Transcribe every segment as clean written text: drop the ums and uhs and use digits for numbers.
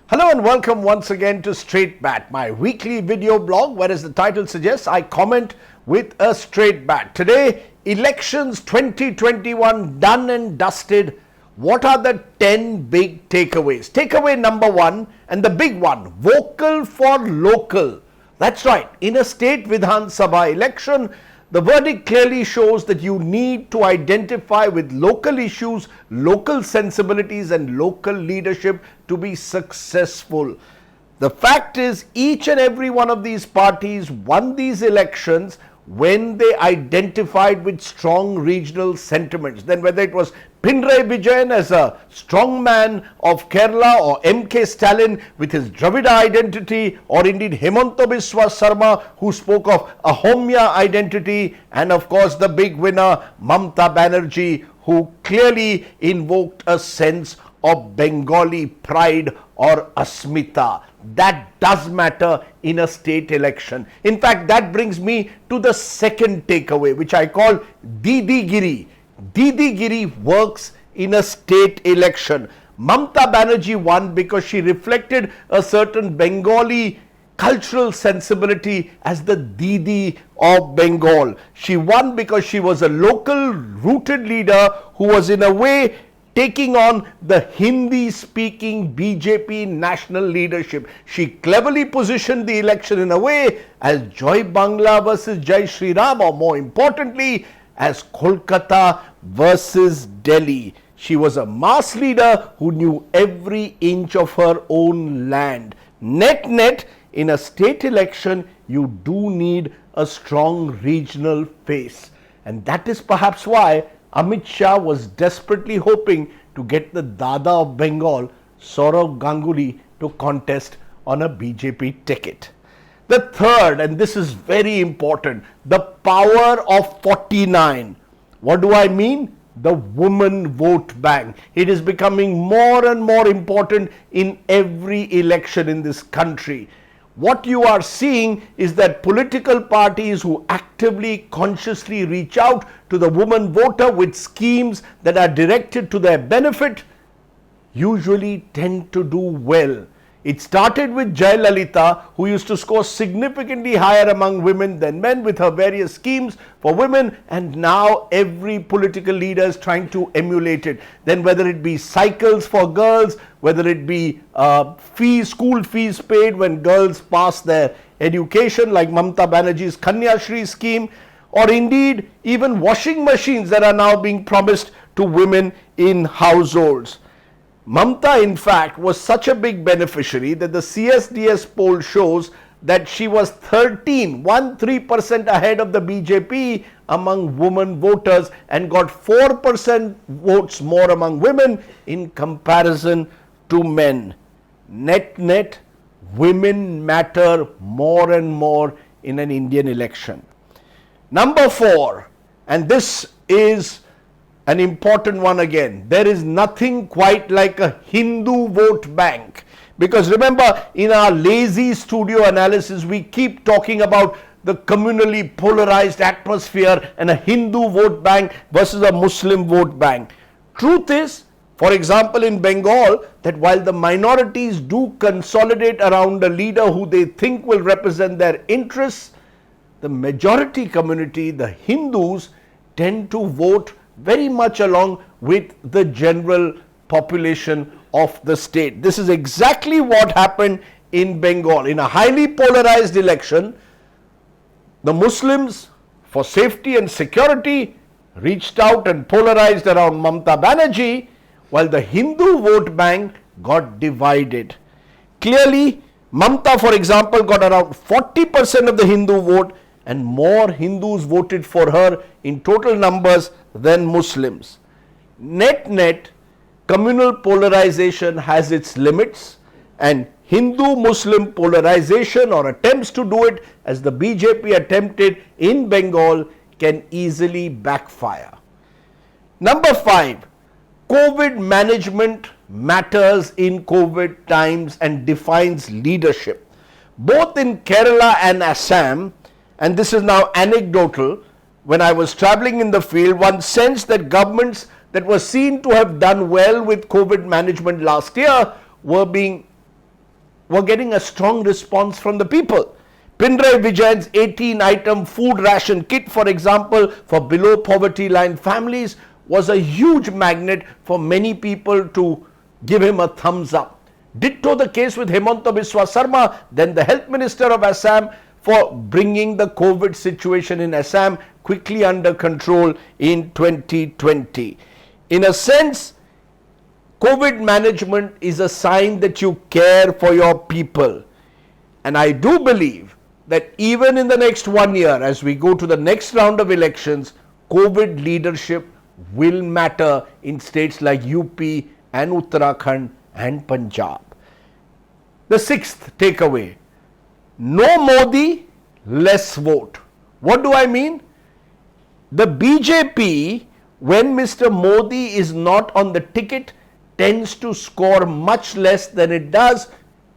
Hello and welcome once again to Straight Bat, my weekly video blog where, as the title suggests, I comment with a straight bat. Today, elections 2021 done and dusted. What are the 10 big takeaways? Takeaway number one, and the big one, vocal for local. That's right, in a state Vidhan Sabha election, the verdict clearly shows that you need to identify with local issues, local sensibilities and local leadership to be successful. The fact is, each and every one of these parties won these elections when they identified with strong regional sentiments. Then whether it was Pinarayi Vijayan as a strong man of Kerala, or M.K. Stalin with his Dravida identity, or indeed Hemanta Biswa Sarma who spoke of a Homya identity, and of course the big winner Mamta Banerjee who clearly invoked a sense of Bengali pride or asmita. That does matter in a state election. In fact, that brings me to the second takeaway, which I call Didigiri. Didigiri works in a state election. Mamta Banerjee won because she reflected a certain Bengali cultural sensibility as the Didi of Bengal. She won because she was a local rooted leader who was in a way taking on the Hindi-speaking BJP national leadership. She cleverly positioned the election in a way as Joy Bangla versus Jai Shri Ram, or more importantly, as Kolkata versus Delhi. She was a mass leader who knew every inch of her own land. Net, in a state election, you do need a strong regional face. And that is perhaps why Amit Shah was desperately hoping to get the Dada of Bengal, Sourav Ganguly, to contest on a BJP ticket. The third, and this is very important, the power of 49. What do I mean? The woman vote bank. It is becoming more and more important in every election in this country. What you are seeing is that political parties who actively, consciously reach out to the woman voter with schemes that are directed to their benefit usually tend to do well. It started with Jayalalitha, who used to score significantly higher among women than men with her various schemes for women, and now every political leader is trying to emulate it. Then whether it be cycles for girls, whether it be school fees paid when girls pass their education, like Mamta Banerjee's Kanya Shri scheme, or indeed even washing machines that are now being promised to women in households. Mamta, in fact, was such a big beneficiary that the CSDS poll shows that she was 13% ahead of the BJP among women voters and got 4% votes more among women in comparison to men. Net, women matter more and more in an Indian election. Number 4, and this is an important one again. There is nothing quite like a Hindu vote bank. Because remember, in our lazy studio analysis, we keep talking about the communally polarized atmosphere and a Hindu vote bank versus a Muslim vote bank. Truth is, for example, in Bengal, that while the minorities do consolidate around a leader who they think will represent their interests, the majority community, the Hindus, tend to vote very much along with the general population of the state. This is exactly what happened in Bengal. In a highly polarized election, the Muslims, for safety and security, reached out and polarized around Mamta Banerjee, while the Hindu vote bank got divided. Clearly, Mamta, for example, got around 40% of the Hindu vote, and more Hindus voted for her in total numbers than Muslims. Net, communal polarization has its limits, and Hindu-Muslim polarization, or attempts to do it as the BJP attempted in Bengal, can easily backfire. Number 5, COVID management matters in COVID times and defines leadership. Both in Kerala and Assam, and this is now anecdotal, when I was traveling in the field, one sensed that governments that were seen to have done well with COVID management last year were being were getting a strong response from the people. Pinarayi Vijayan's 18-item food ration kit, for example, for below poverty line families was a huge magnet for many people to give him a thumbs up. Ditto the case with Himanta Biswa Sarma, then the Health Minister of Assam, for bringing the COVID situation in Assam quickly under control in 2020. In a sense, COVID management is a sign that you care for your people. And I do believe that even in the next 1 year, as we go to the next round of elections, COVID leadership will matter in states like UP and Uttarakhand and Punjab. The sixth takeaway: no Modi, less vote. What do I mean? The BJP, when Mr. Modi is not on the ticket, tends to score much less than it does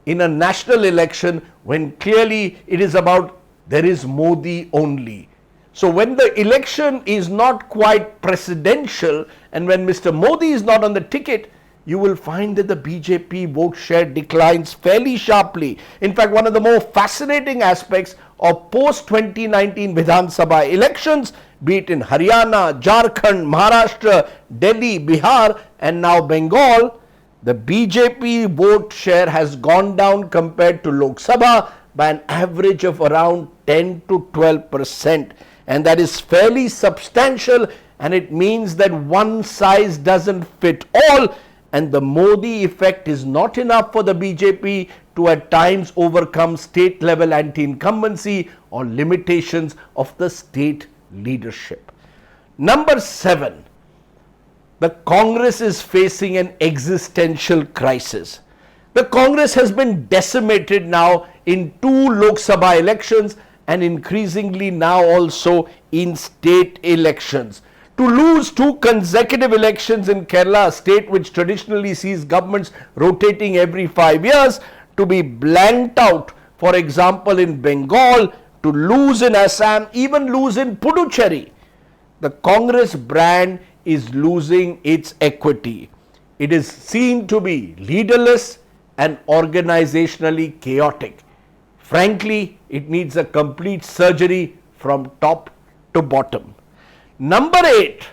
in a national election when clearly it is about there is Modi only. So when the election is not quite presidential and when Mr. Modi is not on the ticket, you will find that the BJP vote share declines fairly sharply. In fact, one of the more fascinating aspects of post-2019 Vidhan Sabha elections, be it in Haryana, Jharkhand, Maharashtra, Delhi, Bihar and now Bengal, the BJP vote share has gone down compared to Lok Sabha by an average of around 10 to 12%. And that is fairly substantial, and it means that one size doesn't fit all, and the Modi effect is not enough for the BJP to at times overcome state level anti-incumbency or limitations of the state leadership. Number 7, the Congress is facing an existential crisis. The Congress has been decimated now in 2 Lok Sabha elections and increasingly now also in state elections. To lose 2 consecutive elections in Kerala, a state which traditionally sees governments rotating every 5 years, to be blanked out, for example, in Bengal, to lose in Assam, even lose in Puducherry, the Congress brand is losing its equity. It is seen to be leaderless and organizationally chaotic. Frankly, it needs a complete surgery from top to bottom. Number 8,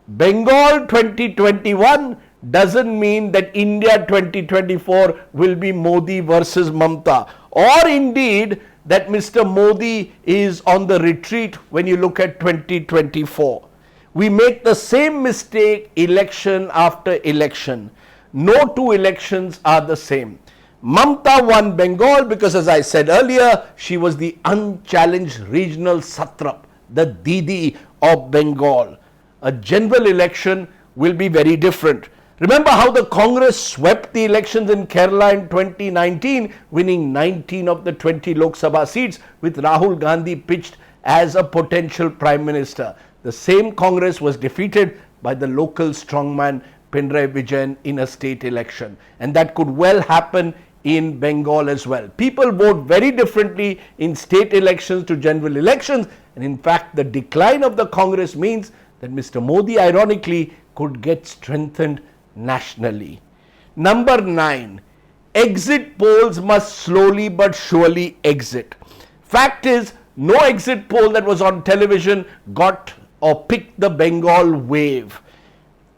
Bengal 2021 doesn't mean that India 2024 will be Modi versus Mamta, or indeed that Mr. Modi is on the retreat when you look at 2024. We make the same mistake election after election. No 2 elections are the same. Mamta won Bengal because, as I said earlier, she was the unchallenged regional satrap, the Didi of Bengal. A general election will be very different. Remember how the Congress swept the elections in Kerala in 2019, winning 19 of the 20 Lok Sabha seats with Rahul Gandhi pitched as a potential Prime Minister. The same Congress was defeated by the local strongman Pinarayi Vijayan in a state election, and that could well happen in Bengal as well. People vote very differently in state elections to general elections, and in fact the decline of the Congress means that Mr. Modi ironically could get strengthened nationally. Number 9, exit polls must slowly but surely exit. Fact is, no exit poll that was on television got or picked the Bengal wave.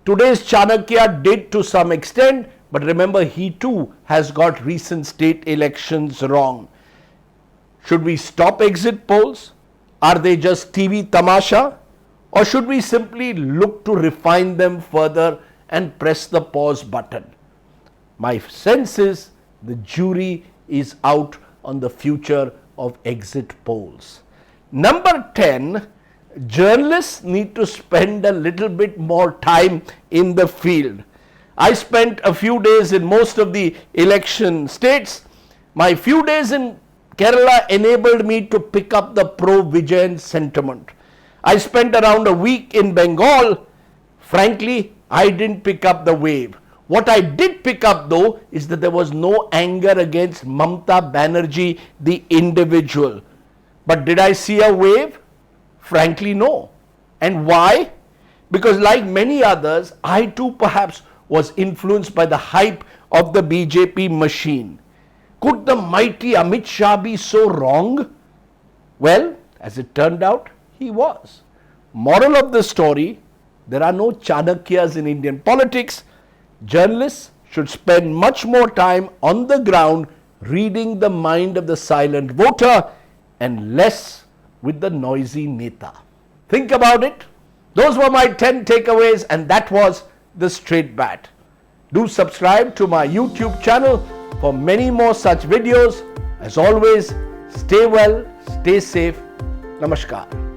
Today's Chanakya did to some extent, but remember, he too has got recent state elections wrong. Should we stop exit polls? Are they just TV tamasha? Or should we simply look to refine them further and press the pause button? My sense is the jury is out on the future of exit polls. Number 10, journalists need to spend a little bit more time in the field. I spent a few days in most of the election states. My few days in Kerala enabled me to pick up the pro-Vijayan sentiment. I spent around a week in Bengal. Frankly, I didn't pick up the wave. What I did pick up though is that there was no anger against Mamta Banerjee, the individual. But did I see a wave? Frankly, no. And why? Because like many others, I too perhaps was influenced by the hype of the BJP machine. Could the mighty Amit Shah be so wrong? Well, as it turned out, he was. Moral of the story, there are no Chanakyas in Indian politics. Journalists should spend much more time on the ground reading the mind of the silent voter and less with the noisy neta. Think about it. Those were my 10 takeaways, and that was the Straight Bat. Do subscribe to my YouTube channel for many more such videos. As always, stay well, stay safe. Namaskar.